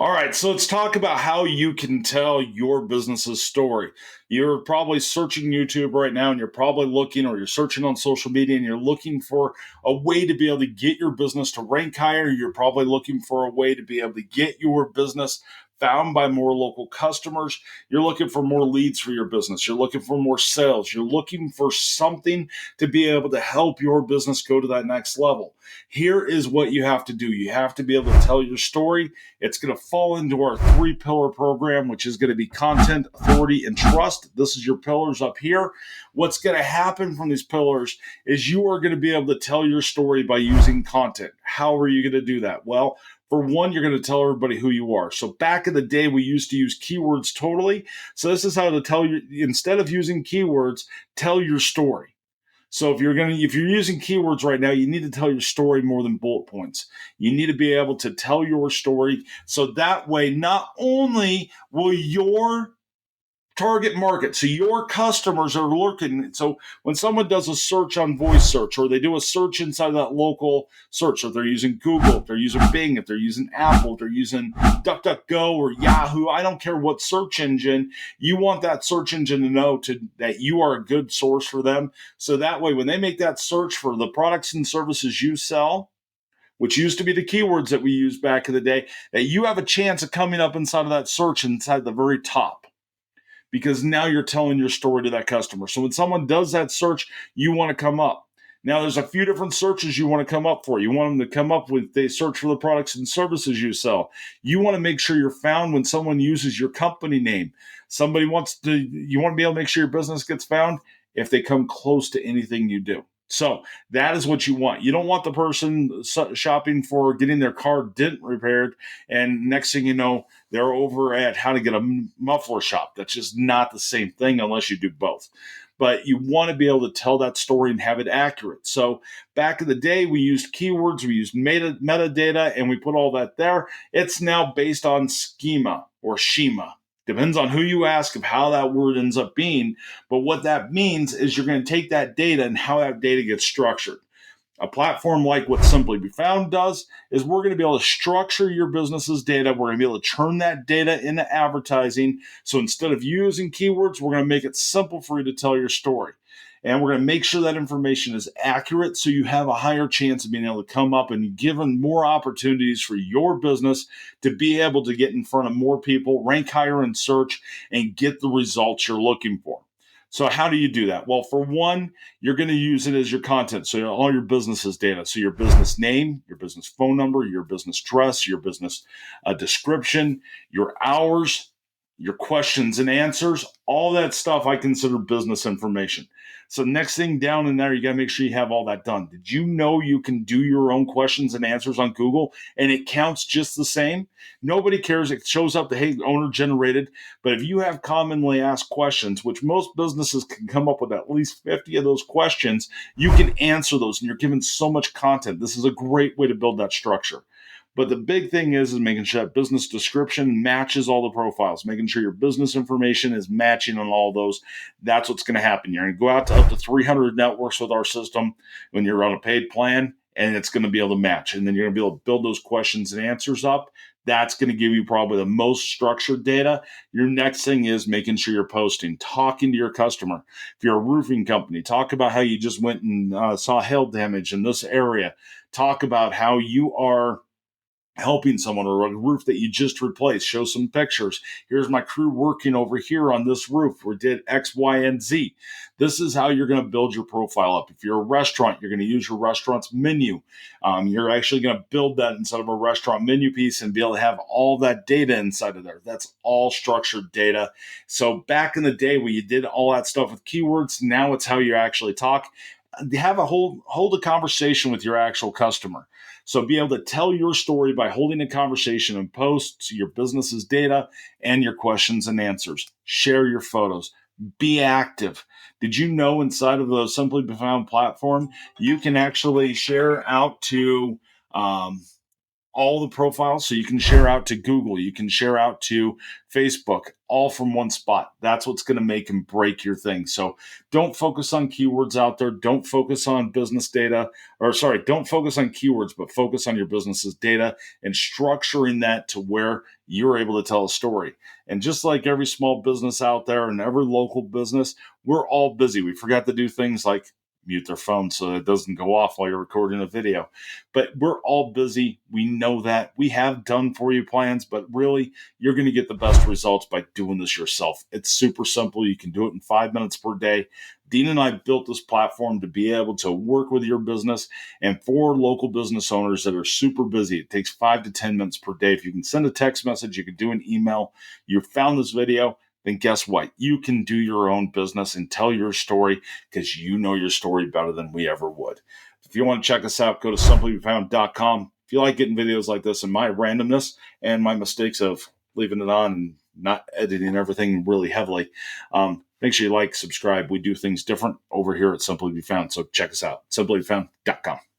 All right, so let's talk about how you can tell your business's story. You're probably searching YouTube right now and you're probably looking, or you're searching on social media and you're looking for a way to be able to get your business to rank higher. You're probably looking for a way to be able to get your business found by more local customers. You're looking for more leads for your business. You're looking for more sales. You're looking for something to be able to help your business go to that next level. Here is what you have to do. You have to be able to tell your story. It's going to fall into our 3-pillar program, which is going to be content, authority, and trust. This is your pillars up here. What's going to happen from these pillars is you are going to be able to tell your story by using content. How are you going to do that? Well, for one, you're going to tell everybody who you are. So back in the day, we used to use keywords totally. So this is how to tell you, instead of using keywords, tell your story. So if you're using keywords right now, you need to tell your story more than bullet points. You need to be able to tell your story so that way not only will your target market, so your customers are looking. So when someone does a search on voice search, or they do a search inside of that local search, if they're using Google, if they're using Bing, if they're using Apple, if they're using DuckDuckGo or Yahoo, I don't care what search engine, you want that search engine to know that you are a good source for them. So that way, when they make that search for the products and services you sell, which used to be the keywords that we used back in the day, that you have a chance of coming up inside of that search inside the very top, because now you're telling your story to that customer. So when someone does that search, you want to come up. Now, there's a few different searches you want to come up for. You want them to come up with, they search for the products and services you sell. You want to make sure you're found when someone uses your company name. You want to be able to make sure your business gets found if they come close to anything you do. So that is what you want. You don't want the person shopping for getting their car dent repaired, and next thing you know, they're over at how to get a muffler shop. That's just not the same thing unless you do both. But you want to be able to tell that story and have it accurate. So back in the day, we used keywords, we used metadata, and we put all that there. It's now based on schema or schema. Depends on who you ask of how that word ends up being. But what that means is you're going to take that data and how that data gets structured. A platform like what Simply Be Found does is we're going to be able to structure your business's data. We're going to be able to turn that data into advertising. So instead of using keywords, we're going to make it simple for you to tell your story. And we're going to make sure that information is accurate so you have a higher chance of being able to come up and given more opportunities for your business to be able to get in front of more people, rank higher in search, and get the results you're looking for. So how do you do that? Well, for one, you're going to use it as your content. So all your business's data. So your business name, your business phone number, your business address, your business description, your hours, your questions and answers, all that stuff I consider business information. So next thing down in there, you got to make sure you have all that done. Did you know you can do your own questions and answers on Google and it counts just the same? Nobody cares. It shows up the, hey, owner generated. But if you have commonly asked questions, which most businesses can come up with at least 50 of those questions, you can answer those and you're given so much content. This is a great way to build that structure. But the big thing is making sure that business description matches all the profiles, making sure your business information is matching on all those. That's what's going to happen. You're going to go out to up to 300 networks with our system when you're on a paid plan, and it's going to be able to match. And then you're going to be able to build those questions and answers up. That's going to give you probably the most structured data. Your next thing is making sure you're posting, talking to your customer. If you're a roofing company, talk about how you just went and saw hail damage in this area. Talk about how you are helping someone, or a roof that you just replaced. Show some pictures. Here's my crew working over here on this roof. We did X, Y, and Z. This is how you're going to build your profile up. If you're a restaurant, you're going to use your restaurant's menu. You're actually going to build that inside of a restaurant menu piece and be able to have all that data inside of there. That's all structured data. So back in the day when you did all that stuff with keywords, now it's how you actually talk. Have a hold a conversation with your actual customer. So be able to tell your story by holding a conversation and post your business's data and your questions and answers. Share your photos. Be active. Did you know inside of the Simply Be Found platform, you can actually share out to all the profiles so you can share out to Google, you can share out to Facebook, all from one spot. That's what's going to make and break your thing. So don't focus on keywords out there. Don't focus on business data, or sorry, don't focus on keywords, but focus on your business's data and structuring that to where you're able to tell a story. And just like every small business out there and every local business, we're all busy. We forgot to do things like mute their phone so it doesn't go off while you're recording a video. But we're all busy. We know that. We have done for you plans, but really, you're going to get the best results by doing this yourself. It's super simple. You can do it in 5 minutes per day. Dean and I built this platform to be able to work with your business and for local business owners that are super busy. It takes 5 to 10 minutes per day. If you can send a text message, you can do an email. You found this video, then guess what? You can do your own business and tell your story because you know your story better than we ever would. If you want to check us out, go to simplybefound.com. If you like getting videos like this and my randomness and my mistakes of leaving it on and not editing everything really heavily, make sure you like, subscribe. We do things different over here at Simply Be Found. So check us out, simplybefound.com.